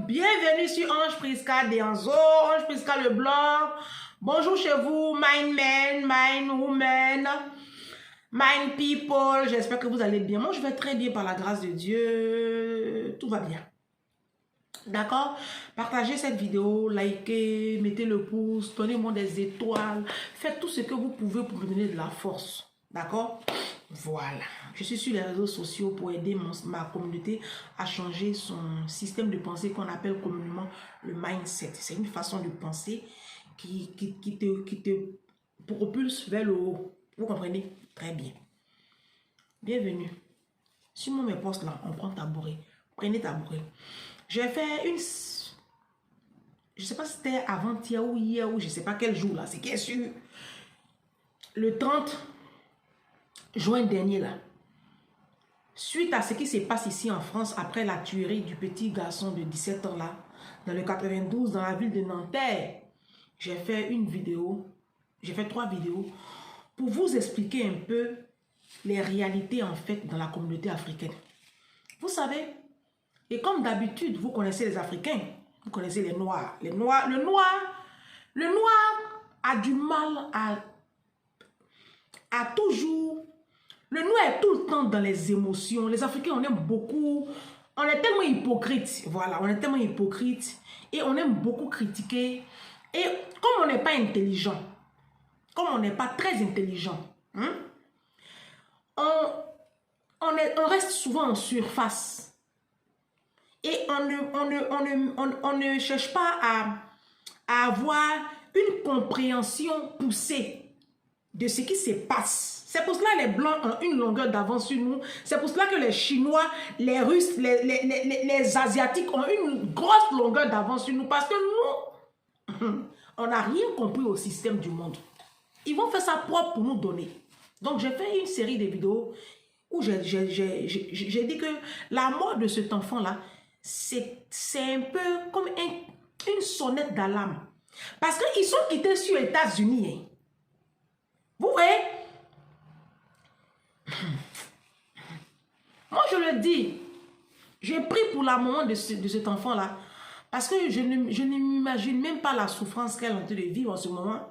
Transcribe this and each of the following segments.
Bienvenue sur Ange Prisca Deanzo, Ange Prisca le blog. Bonjour chez vous, Mind Men, Mind Women, Mind People. J'espère que vous allez bien. Moi, je vais très bien par la grâce de Dieu. Tout va bien. D'accord? Partagez cette vidéo, likez, mettez le pouce, donnez-moi des étoiles. Faites tout ce que vous pouvez pour me donner de la force. D'accord? Voilà. Je suis sur les réseaux sociaux pour aider ma communauté à changer son système de pensée qu'on appelle communément le mindset. C'est une façon de penser qui te propulse vers le haut. Vous comprenez? Très bien. Bienvenue. Sur mes postes là, on prend tabouret. Prenez tabouret. J'ai fait une... Je ne sais pas si c'était avant-hier ou hier ou je ne sais pas quel jour là. C'est bien sûr. Le 30 juin dernier là. Suite à ce qui se passe ici en France après la tuerie du petit garçon de 17 ans là, dans le 92, dans la ville de Nanterre, j'ai fait une vidéo, j'ai fait 3 vidéos pour vous expliquer un peu les réalités en fait dans la communauté africaine. Vous savez, et comme d'habitude, vous connaissez les Africains, vous connaissez les Noirs. Le Noir a du mal à toujours... Le Noir est tout le temps dans les émotions. Les Africains, on aime beaucoup. On est tellement hypocrite. Voilà, on est tellement hypocrite. Et on aime beaucoup critiquer. Et comme on n'est pas intelligent, comme on n'est pas très intelligent, hein, on reste souvent en surface. Et on ne cherche pas à avoir une compréhension poussée de ce qui se passe. C'est pour cela que les Blancs ont une longueur d'avance sur nous. C'est pour cela que les Chinois, les Russes, les Asiatiques ont une grosse longueur d'avance sur nous. Parce que nous, on n'a rien compris au système du monde. Ils vont faire ça propre pour nous donner. Donc, j'ai fait une série de vidéos où j'ai dit que la mort de cet enfant-là, c'est un peu comme une sonnette d'alarme. Parce qu'ils sont quittés sur les États-Unis. Hein. Vous voyez? Moi, je le dis, j'ai pris pour la maman de cet enfant-là, parce que je ne m'imagine même pas la souffrance qu'elle est en train de vivre en ce moment.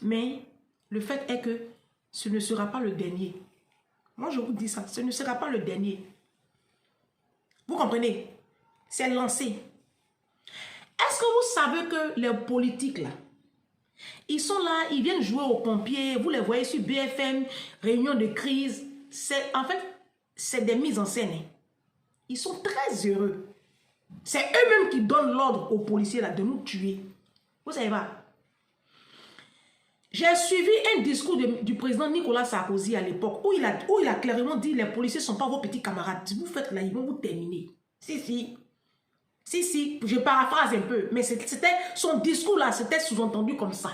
Mais le fait est que ce ne sera pas le dernier. Moi, je vous dis ça, ce ne sera pas le dernier. Vous comprenez? C'est lancé. Est-ce que vous savez que les politiques, là, ils sont là, ils viennent jouer aux pompiers, vous les voyez sur BFM, réunion de crise. En fait, c'est des mises en scène. Hein. Ils sont très heureux. C'est eux-mêmes qui donnent l'ordre aux policiers là, de nous tuer. Vous savez pas? J'ai suivi un discours du président Nicolas Sarkozy à l'époque où il a clairement dit les policiers ne sont pas vos petits camarades. Si vous faites là, ils vont vous terminer. Si, je paraphrase un peu. Mais c'était son discours là, c'était sous-entendu comme ça.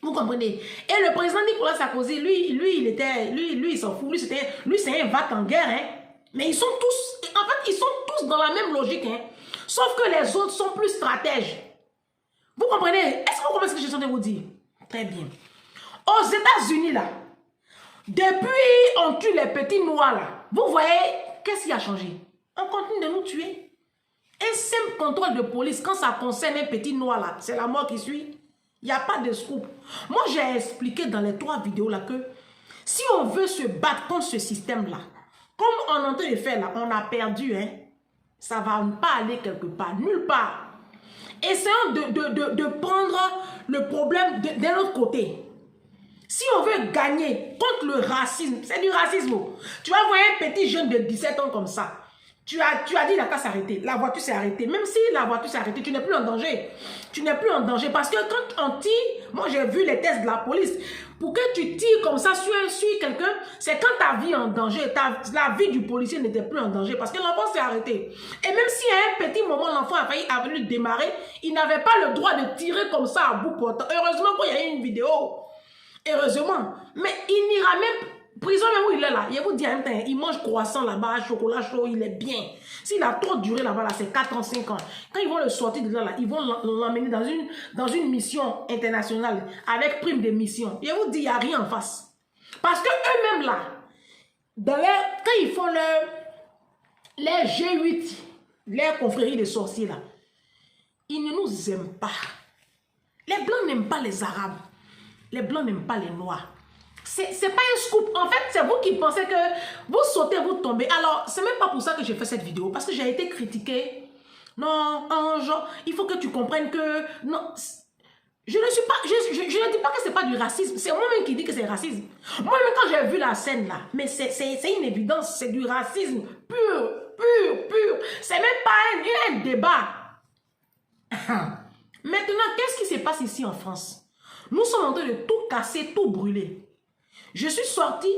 Vous comprenez? Et le président Nicolas Sarkozy, lui, il s'en fout. Lui, c'est un vac en guerre. Hein? Mais ils sont tous, en fait, ils sont tous dans la même logique. Hein? Sauf que les autres sont plus stratèges. Vous comprenez? Est-ce que vous comprenez ce que je suis en train de vous dire? Très bien. Aux États-Unis, là, depuis on tue les petits noirs, là, vous voyez, qu'est-ce qui a changé? On continue de nous tuer. Un simple contrôle de police, quand ça concerne un petit noir, là, c'est la mort qui suit. Il n'y a pas de scoop. Moi, j'ai expliqué dans les 3 vidéos là que si on veut se battre contre ce système-là, comme on est en train de faire là, on a perdu, hein, ça ne va pas aller quelque part, nulle part. Essayons de prendre le problème d'un autre côté. Si on veut gagner contre le racisme, c'est du racisme. Tu vas voir un petit jeune de 17 ans comme ça. Tu as dit la casse s'arrêter. La voiture s'est arrêtée. Même si la voiture s'est arrêtée, tu n'es plus en danger. Tu n'es plus en danger. Parce que quand on tire, moi j'ai vu les tests de la police. Pour que tu tires comme ça sur quelqu'un, c'est quand ta vie est en danger. La vie du policier n'était plus en danger. Parce que l'enfant s'est arrêté. Et même si à un petit moment, l'enfant a failli venir démarrer, il n'avait pas le droit de tirer comme ça à bout portant. Heureusement qu'il y a eu une vidéo. Heureusement. Mais il n'ira même... Prison même où il est là, il vous dit en même temps, il mange croissant là-bas, chocolat chaud, il est bien. S'il a trop duré là-bas, là, c'est 4 ans, 5 ans. Quand ils vont le sortir de là, ils vont l'emmener dans une mission internationale avec prime de mission. Il vous dit, il n'y a rien en face. Parce que eux-mêmes là, quand ils font les G8, les confréries de sorciers là, ils ne nous aiment pas. Les Blancs n'aiment pas les Arabes. Les Blancs n'aiment pas les Noirs. C'est pas un scoop. En fait, c'est vous qui pensez que vous sautez, vous tombez. Alors, c'est même pas pour ça que j'ai fait cette vidéo. Parce que j'ai été critiquée. Non, genre, il faut que tu comprennes que... Non, je ne suis pas... Je ne dis pas que c'est pas du racisme. C'est moi-même qui dis que c'est racisme. Moi-même, quand j'ai vu la scène là, mais c'est une évidence. C'est du racisme pur, pur, pur. C'est même pas un débat. Maintenant, qu'est-ce qui se passe ici en France? Nous sommes en train de tout casser, tout brûler. Je suis sortie,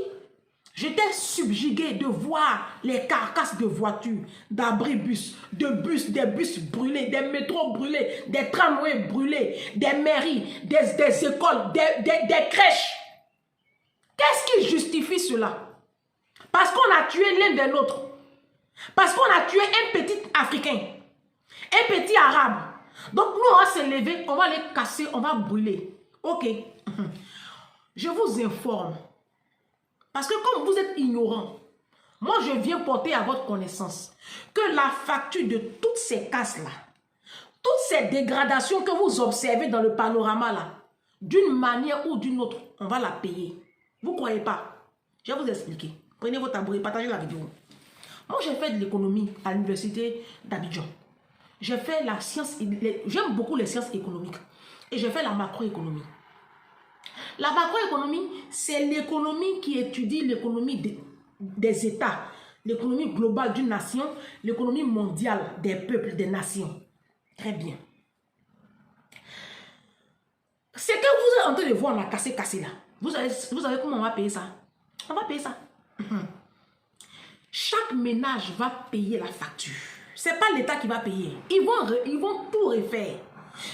j'étais subjuguée de voir les carcasses de voitures, d'abribus, des bus brûlés, des métros brûlés, des tramways brûlés, des mairies, des écoles, des crèches. Qu'est-ce qui justifie cela? Parce qu'on a tué l'un des nôtres. Parce qu'on a tué un petit Africain, un petit Arabe. Donc nous, on va se lever, on va les casser, on va brûler. Ok. Je vous informe. Parce que comme vous êtes ignorant, moi je viens porter à votre connaissance que la facture de toutes ces casses-là, toutes ces dégradations que vous observez dans le panorama là, d'une manière ou d'une autre, on va la payer. Vous ne croyez pas? Je vais vous expliquer. Prenez vos tabourets, partagez la vidéo. Moi j'ai fait de l'économie à l'université d'Abidjan. J'ai fait la science, j'aime beaucoup les sciences économiques. Et j'ai fait la macroéconomie. La macroéconomie, c'est l'économie qui étudie l'économie des États, l'économie globale d'une nation, l'économie mondiale des peuples, des nations. Très bien. Ce que vous êtes en train de voir, on a cassé là. Vous savez comment on va payer ça? On va payer ça. Chaque ménage va payer la facture. Ce n'est pas l'État qui va payer. Ils vont tout refaire.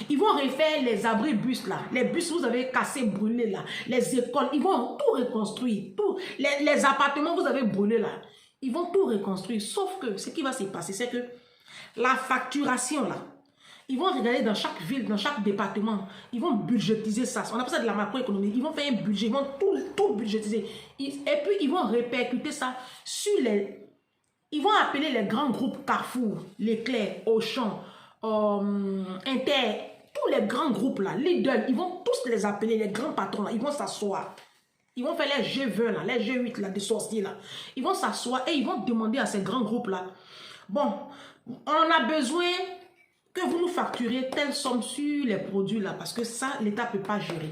Ils vont refaire les abribus là. Les bus que vous avez cassés, brûlés là. Les écoles, ils vont tout reconstruire. Tout. Les appartements que vous avez brûlés là. Ils vont tout reconstruire. Sauf que ce qui va se passer, c'est que la facturation là, ils vont regarder dans chaque ville, dans chaque département. Ils vont budgétiser ça. On appelle ça de la macroéconomie. Ils vont faire un budget. Ils vont tout budgétiser. Et puis, ils vont répercuter ça sur les... Ils vont appeler les grands groupes Carrefour, Leclerc, Auchan, Inter, tous les grands groupes là, Lidl, ils vont tous les appeler, les grands patrons là, ils vont s'asseoir. Ils vont faire les G20 là, les G8 là, des sorciers là. Ils vont s'asseoir et ils vont demander à ces grands groupes là, bon, on a besoin que vous nous facturez telle somme sur les produits là, parce que ça, l'État ne peut pas gérer.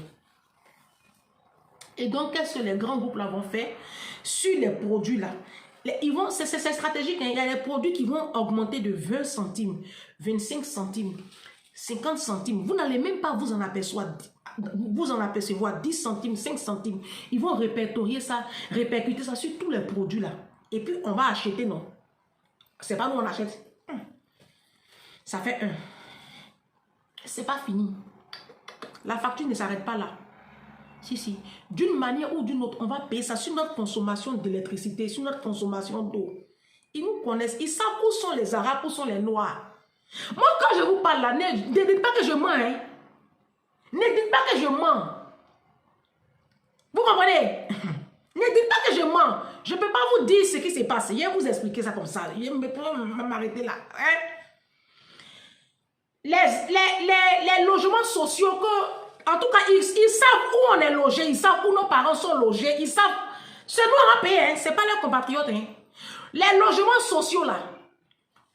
Et donc, qu'est-ce que les grands groupes là vont faire sur les produits là? C'est stratégique, hein. Il y a des produits qui vont augmenter de 20 centimes, 25 centimes, 50 centimes. Vous n'allez même pas vous en apercevoir 10 centimes, 5 centimes. Ils vont répertorier ça, répercuter ça sur tous les produits là. Et puis on va acheter, non. C'est pas nous on achète. Ça fait 1. C'est pas fini. La facture ne s'arrête pas là. Si. D'une manière ou d'une autre, on va payer ça sur notre consommation d'électricité, sur notre consommation d'eau. Ils nous connaissent. Ils savent où sont les Arabes, où sont les Noirs. Moi, quand je vous parle là, ne dites pas que je mens. Hein? Ne dites pas que je mens. Vous comprenez? Ne dites pas que je mens. Je ne peux pas vous dire ce qui s'est passé. Je vais vous expliquer ça comme ça. Je vais m'arrêter là. Hein? Les logements sociaux que... En tout cas, ils savent où on est logé, ils savent où nos parents sont logés, ils savent... C'est nous on va payer, hein, c'est pas leurs compatriotes. Hein. Les logements sociaux là,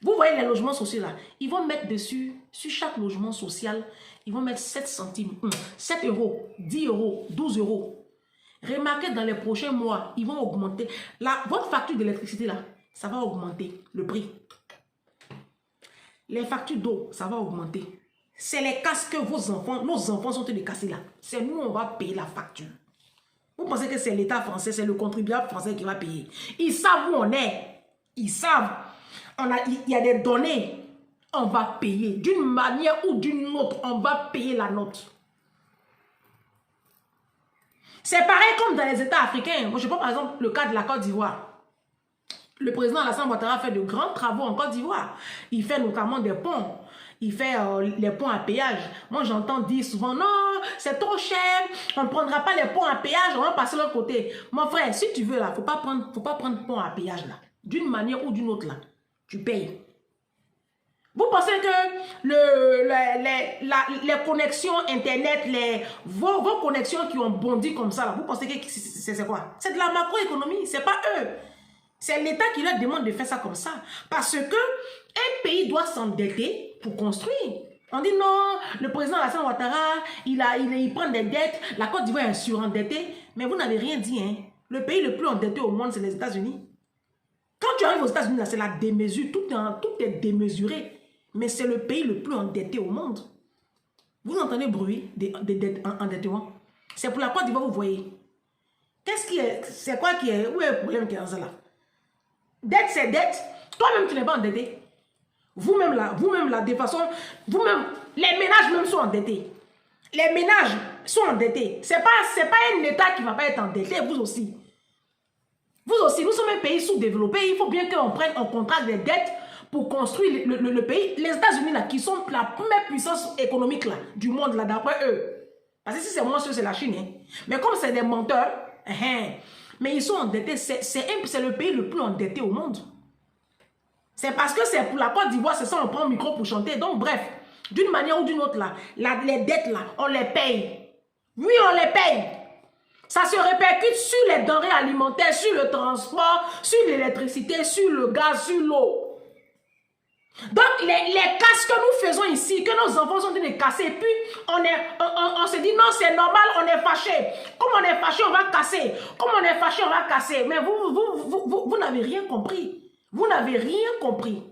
vous voyez les logements sociaux là, ils vont mettre dessus, sur chaque logement social, ils vont mettre 7 centimes, 7 euros, 10 euros, 12 euros. Remarquez dans les prochains mois, ils vont augmenter. Votre facture d'électricité là, ça va augmenter le prix. Les factures d'eau, ça va augmenter. C'est les casses que nos enfants sont en train de casser là. C'est nous, on va payer la facture. Vous pensez que c'est l'État français, c'est le contribuable français qui va payer. Ils savent où on est. Ils savent. Il y a des données. On va payer. D'une manière ou d'une autre, on va payer la note. C'est pareil comme dans les États africains. Moi, je prends par exemple le cas de la Côte d'Ivoire. Le président Alassane Ouattara fait de grands travaux en Côte d'Ivoire. Il fait notamment des ponts. Il fait les ponts à péage. Moi, j'entends dire souvent, non, c'est trop cher, on ne prendra pas les ponts à péage, on va passer de l'autre côté. Mon frère, si tu veux, là, faut pas prendre pont à péage, là. D'une manière ou d'une autre, là, tu payes. Vous pensez que les connexions Internet, vos connexions qui ont bondi comme ça, là, vous pensez que c'est quoi? C'est de la macroéconomie, c'est pas eux. C'est l'État qui leur demande de faire ça comme ça. Parce que un pays doit s'endetter pour construire. On dit non, le président Alassane Ouattara, il prend des dettes, la Côte d'Ivoire est surendettée. Mais vous n'avez rien dit, hein. Le pays le plus endetté au monde, c'est les États-Unis. Quand tu arrives aux États-Unis, c'est la démesure, tout est démesuré. Mais c'est le pays le plus endetté au monde. Vous entendez bruit d'endettement? C'est pour la Côte d'Ivoire, vous voyez. Qu'est-ce qui est? C'est quoi qui est? Où est le problème qui est dans ça là? Dette, c'est dette. Toi-même, tu n'es pas endetté. Vous-même là, de toute façon, vous-même, les ménages même sont endettés. Les ménages sont endettés. C'est pas un État qui ne va pas être endetté, vous aussi. Vous aussi, nous sommes un pays sous-développé. Il faut bien qu'on prenne en contrat des dettes pour construire le pays. Les États-Unis, là, qui sont la première puissance économique là, du monde, là, d'après eux. Parce que si c'est moi, c'est la Chine. Hein. Mais comme c'est des menteurs, mais ils sont endettés. C'est le pays le plus endetté au monde. C'est parce que c'est pour la Côte d'Ivoire, c'est ça, on prend le micro pour chanter. Donc, bref, d'une manière ou d'une autre, là, les dettes, là, on les paye. Oui, on les paye. Ça se répercute sur les denrées alimentaires, sur le transport, sur l'électricité, sur le gaz, sur l'eau. Donc, les casses que nous faisons ici, que nos enfants sont en train de casser, puis on se dit non, c'est normal, on est fâché. Comme on est fâché, on va casser. Comme on est fâché, on va casser. Mais vous n'avez rien compris. Vous n'avez rien compris.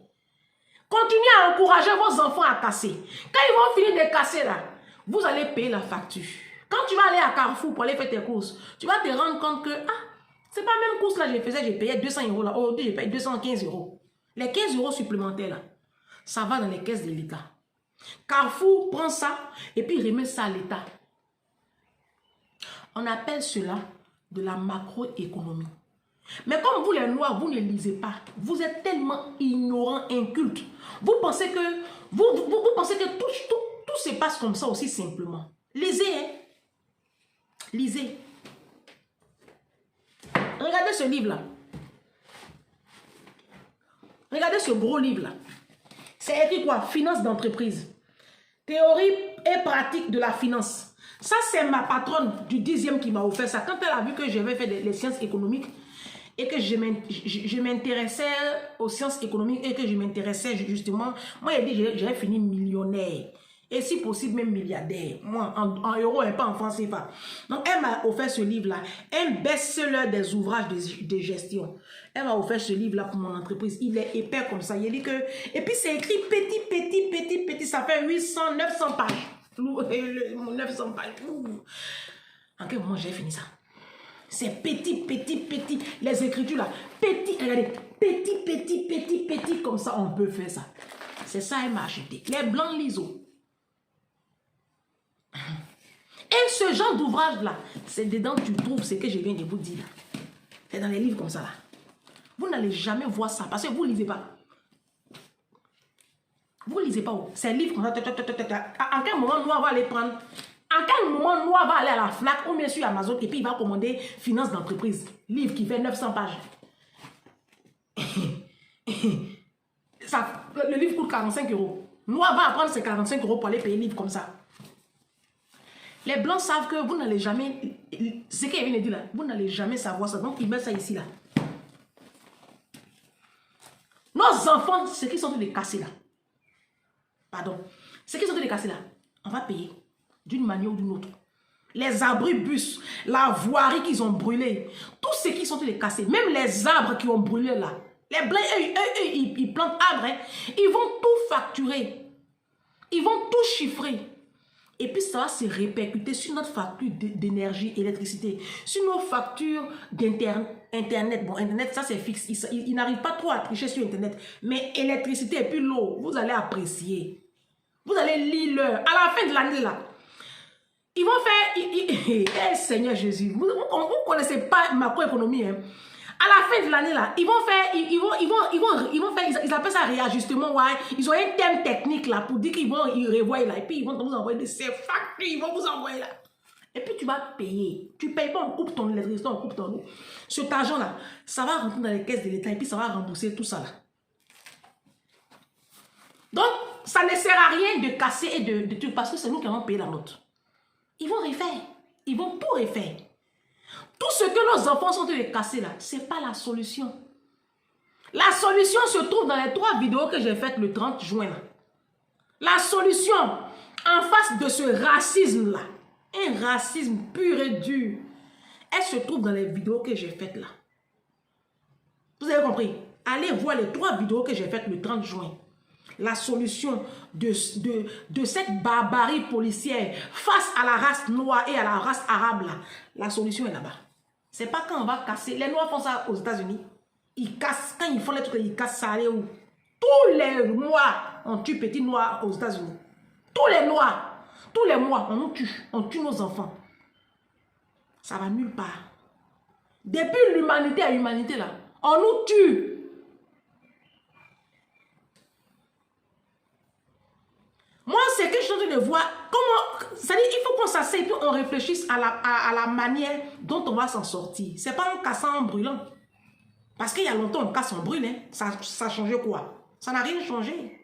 Continuez à encourager vos enfants à casser. Quand ils vont finir de casser là, vous allez payer la facture. Quand tu vas aller à Carrefour pour aller faire tes courses, tu vas te rendre compte que, c'est pas la même course là, j'ai payé 200 € là. Aujourd'hui, j'ai payé 215 €. Les 15 € supplémentaires là, ça va dans les caisses de l'État. Carrefour prend ça et puis remet ça à l'État. On appelle cela de la macroéconomie. Mais comme vous les Noirs, vous ne lisez pas. Vous êtes tellement ignorants, incultes. Vous pensez que, vous pensez que tout se passe comme ça aussi simplement. Lisez, hein. Lisez. Regardez ce livre-là. Regardez ce gros livre-là. C'est écrit quoi? Finance d'entreprise. Théorie et pratique de la finance. Ça, c'est ma patronne du 10e qui m'a offert ça. Quand elle a vu que j'avais fait les sciences économiques et que je m'intéressais aux sciences économiques et que je m'intéressais justement, moi, elle dit que j'avais fini millionnaire. Et si possible, même milliardaire. Moi, en euros et pas en francs CFA. Donc, elle m'a offert ce livre-là. Un best-seller des ouvrages de gestion. Elle m'a offert ce livre-là pour mon entreprise. Il est épais comme ça. Il dit que... Et puis, c'est écrit petit. Ça fait 800, 900 pages. 900 pages. En quel moment j'ai fini ça? C'est petit. Les écritures là. Petit, regardez. Petit. Comme ça, on peut faire ça. C'est ça, elle m'a acheté. Les blancs liso. Et ce genre d'ouvrage-là, c'est dedans que tu trouves ce que je viens de vous dire. C'est dans les livres comme ça. Là. Vous n'allez jamais voir ça parce que vous ne lisez pas. Vous ne lisez pas. C'est un livre comme ça. En quel moment Noir va aller prendre? En quel moment Noir va aller à la FNAC ou bien sur Amazon et puis il va commander Finance d'entreprise. Livre qui fait 900 pages. Ça, le livre coûte 45 €. Noir va prendre ses 45 € pour aller payer le livre comme ça. Les blancs savent que vous n'allez jamais, ce qu'il vient de dire là, vous n'allez jamais savoir ça. Donc, ils mettent ça ici là. Nos enfants, ce qu'ils sont en train de casser là. Pardon. Ce qu'ils sont en train de casser là, on va payer d'une manière ou d'une autre. Les abribus, la voirie qu'ils ont brûlée, tout ce qu'ils sont en train de casser, même les arbres qui ont brûlé là. Les blancs, eux, ils plantent arbres, hein. Ils vont tout facturer. Ils vont tout chiffrer. Et puis ça va se répercuter sur notre facture d'énergie, électricité, sur nos factures d'Internet. Bon, Internet, ça c'est fixe. Ils n'arrivent pas trop à tricher sur Internet. Mais électricité et puis l'eau, vous allez apprécier. Vous allez lire l'heure. À la fin de l'année, là, ils vont faire... Eh, Seigneur Jésus, vous ne connaissez pas macroéconomie, hein. À la fin de l'année, là, ils vont faire, ils appellent ça réajustement, ouais. Ils ont un thème technique, là, pour dire qu'ils vont, ils revoient, là, et puis ils vont vous envoyer ces factures, ils vont vous envoyer, là. Et puis tu vas payer. Tu ne payes pas, on coupe ton électricité, on coupe ton eau. Cet argent-là, ça va rentrer dans les caisses de l'État, et puis ça va rembourser tout ça, là. Donc, ça ne sert à rien de casser et de tout, parce que c'est nous qui allons payer la note. Ils vont refaire. Ils vont tout refaire. Tout ce que nos enfants sont en train de casser là, ce n'est pas la solution. La solution se trouve dans les 3 vidéos que j'ai faites le 30 juin. Là. La solution, en face de ce racisme-là, un racisme pur et dur, elle se trouve dans les vidéos que j'ai faites là. Vous avez compris? Allez voir les 3 vidéos que j'ai faites le 30 juin. La solution de cette barbarie policière face à la race noire et à la race arabe là, la solution est là-bas. C'est pas quand on va casser. Les Noirs font ça aux États-Unis. Ils cassent, quand ils font les trucs, ils cassent ça. Allez où? Tous les Noirs, on tue petits Noirs aux États-Unis. Tous les Noirs, tous les mois, on tue nos enfants. Ça va nulle part. Depuis l'humanité à l'humanité là, on nous tue. Moi, c'est que je suis en train de voir comment... C'est-à-dire, il faut qu'on s'asseye et puis on réfléchisse à la manière dont on va s'en sortir. C'est pas en cassant, en brûlant. Parce qu'il y a longtemps, on casse, on brûle. Hein. Ça a changé quoi? Ça n'a rien changé.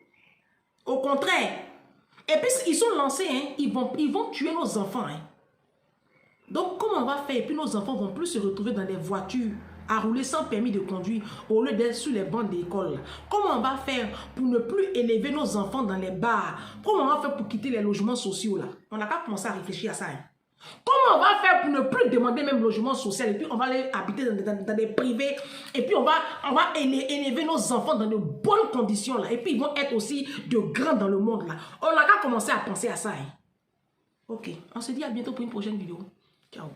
Au contraire. Et puis, ils sont lancés. Hein. Ils vont tuer nos enfants. Hein. Donc, comment on va faire? Et puis, nos enfants vont plus se retrouver dans les voitures à rouler sans permis de conduire au lieu d'être sur les bancs d'école. Comment on va faire pour ne plus élever nos enfants dans les bars? Comment on va faire pour quitter les logements sociaux là? On n'a pas commencé à réfléchir à ça. Hein? Comment on va faire pour ne plus demander même logement social et puis on va aller habiter dans des privés et puis on va élever nos enfants dans de bonnes conditions là et puis ils vont être aussi de grands dans le monde là. On n'a qu'à commencer à penser à ça. Hein? Ok, on se dit à bientôt pour une prochaine vidéo. Ciao.